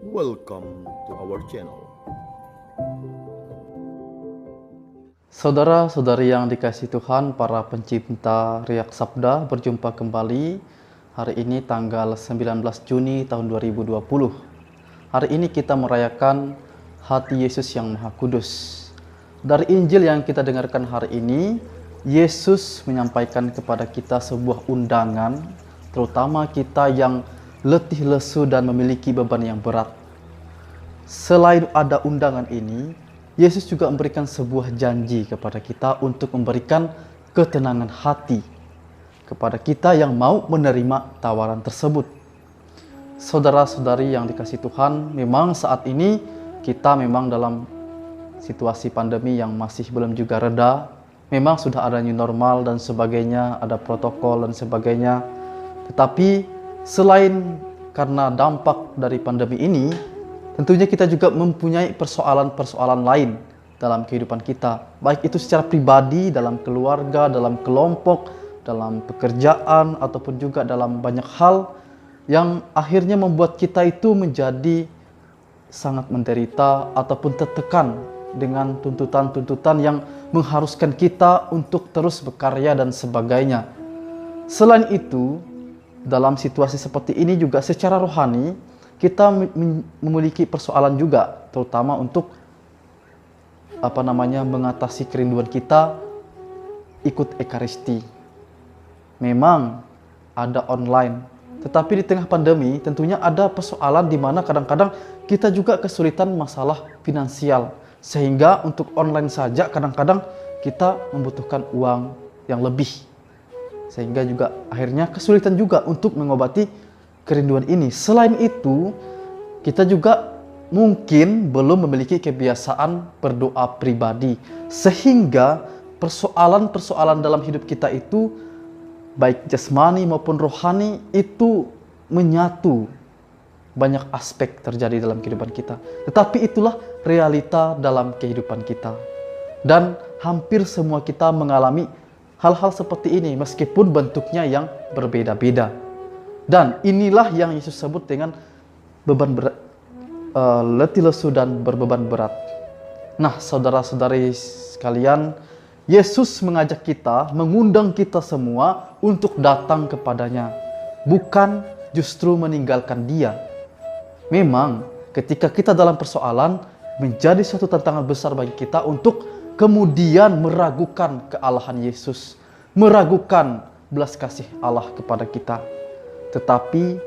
Welcome to our channel. Saudara-saudari yang dikasihi Tuhan, para pencinta Riak Sabda, berjumpa kembali hari ini tanggal 19 Juni tahun 2020. Hari ini kita merayakan Hati Yesus yang Maha Kudus. Dari Injil yang kita dengarkan hari ini, Yesus menyampaikan kepada kita sebuah undangan, terutama kita yang letih lesu dan memiliki beban yang berat. Selain ada undangan ini, Yesus juga memberikan sebuah janji kepada kita untuk memberikan ketenangan hati kepada kita yang mau menerima tawaran tersebut. Saudara-saudari yang dikasihi Tuhan, memang saat ini kita memang dalam situasi pandemi yang masih belum juga reda. Memang sudah ada new normal dan sebagainya, ada protokol dan sebagainya. Tetapi selain karena dampak dari pandemi ini, tentunya kita juga mempunyai persoalan-persoalan lain dalam kehidupan kita. Baik itu secara pribadi, dalam keluarga, dalam kelompok, dalam pekerjaan, ataupun juga dalam banyak hal yang akhirnya membuat kita itu menjadi sangat menderita ataupun tertekan dengan tuntutan-tuntutan yang mengharuskan kita untuk terus berkarya dan sebagainya. Selain itu, dalam situasi seperti ini juga secara rohani, kita memiliki persoalan juga, terutama untuk mengatasi kerinduan kita ikut Ekaristi. Memang ada online, tetapi di tengah pandemi tentunya ada persoalan di mana kadang-kadang kita juga kesulitan masalah finansial, sehingga untuk online saja kadang-kadang kita membutuhkan uang yang lebih, sehingga juga akhirnya kesulitan juga untuk mengobati kerinduan ini. Selain itu, kita juga mungkin belum memiliki kebiasaan berdoa pribadi, sehingga persoalan-persoalan dalam hidup kita itu, baik jasmani maupun rohani, itu menyatu. Banyak aspek terjadi dalam kehidupan kita. Tetapi itulah realita dalam kehidupan kita. Dan hampir semua kita mengalami hal-hal seperti ini, meskipun bentuknya yang berbeda-beda. Dan inilah yang Yesus sebut dengan beban berat, letih lesu dan berbeban berat. Nah, saudara-saudari sekalian, Yesus mengajak kita, mengundang kita semua untuk datang kepadanya, bukan justru meninggalkan Dia. Memang ketika kita dalam persoalan, menjadi suatu tantangan besar bagi kita untuk kemudian meragukan kealahan Yesus, meragukan belas kasih Allah kepada kita. Tetapi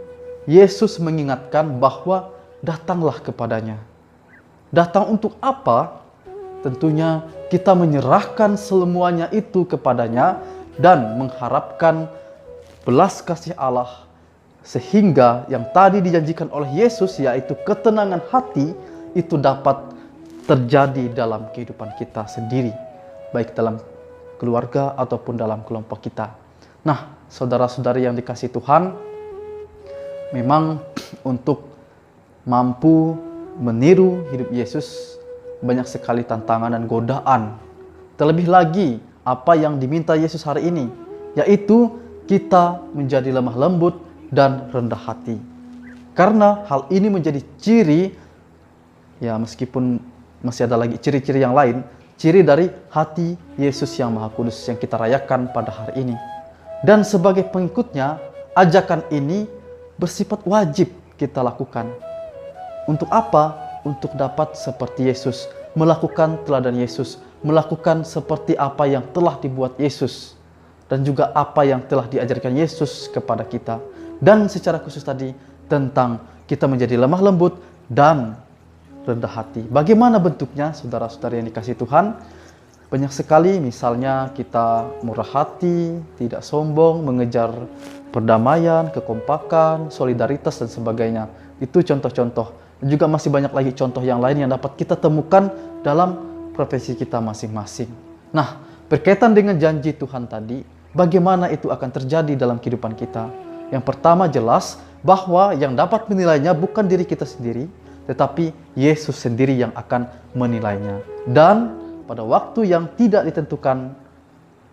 Yesus mengingatkan bahwa datanglah kepadanya. Datang untuk apa? Tentunya kita menyerahkan semuanya itu kepadanya dan mengharapkan belas kasih Allah, sehingga yang tadi dijanjikan oleh Yesus, yaitu ketenangan hati, itu dapat terjadi dalam kehidupan kita sendiri, baik dalam keluarga ataupun dalam kelompok kita. Nah, saudara-saudari yang dikasihi Tuhan, memang untuk mampu meniru hidup Yesus, banyak sekali tantangan dan godaan. Terlebih lagi, apa yang diminta Yesus hari ini, yaitu kita menjadi lemah lembut dan rendah hati. Karena hal ini menjadi ciri, ya meskipun masih ada lagi ciri-ciri yang lain, ciri dari hati Yesus yang Maha Kudus yang kita rayakan pada hari ini. Dan sebagai pengikutnya, ajakan ini bersifat wajib kita lakukan. Untuk apa? Untuk dapat seperti Yesus, melakukan teladan Yesus, melakukan seperti apa yang telah dibuat Yesus, dan juga apa yang telah diajarkan Yesus kepada kita. Dan secara khusus tadi tentang kita menjadi lemah lembut dan rendah hati. Bagaimana bentuknya, saudara-saudari yang dikasihi Tuhan? Banyak sekali, misalnya kita murah hati, tidak sombong, mengejar perdamaian, kekompakan, solidaritas dan sebagainya. Itu contoh-contoh. Dan juga masih banyak lagi contoh yang lain yang dapat kita temukan dalam profesi kita masing-masing. Nah, berkaitan dengan janji Tuhan tadi, bagaimana itu akan terjadi dalam kehidupan kita? Yang pertama jelas bahwa yang dapat menilainya bukan diri kita sendiri, tetapi Yesus sendiri yang akan menilainya. Dan pada waktu yang tidak ditentukan,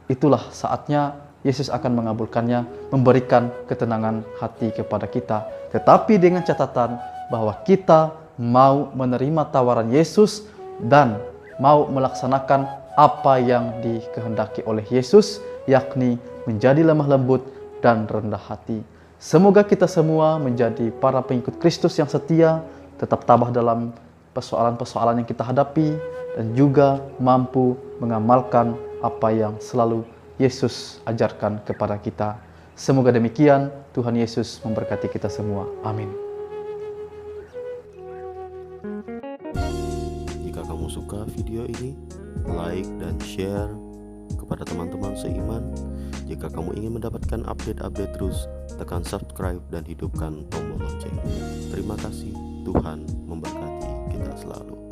itulah saatnya Yesus akan mengabulkannya, memberikan ketenangan hati kepada kita. Tetapi dengan catatan, bahwa kita mau menerima tawaran Yesus dan mau melaksanakan apa yang dikehendaki oleh Yesus, yakni menjadi lemah lembut dan rendah hati. Semoga kita semua menjadi para pengikut Kristus yang setia, tetap tabah dalam persoalan-persoalan yang kita hadapi, dan juga mampu mengamalkan apa yang selalu Yesus ajarkan kepada kita. Semoga demikian. Tuhan Yesus memberkati kita semua. Amin. Jika kamu suka video ini, like dan share kepada teman-teman seiman. Jika kamu ingin mendapatkan update-update terus, tekan subscribe dan hidupkan tombol lonceng. Terima kasih, Tuhan memberkati kita selalu.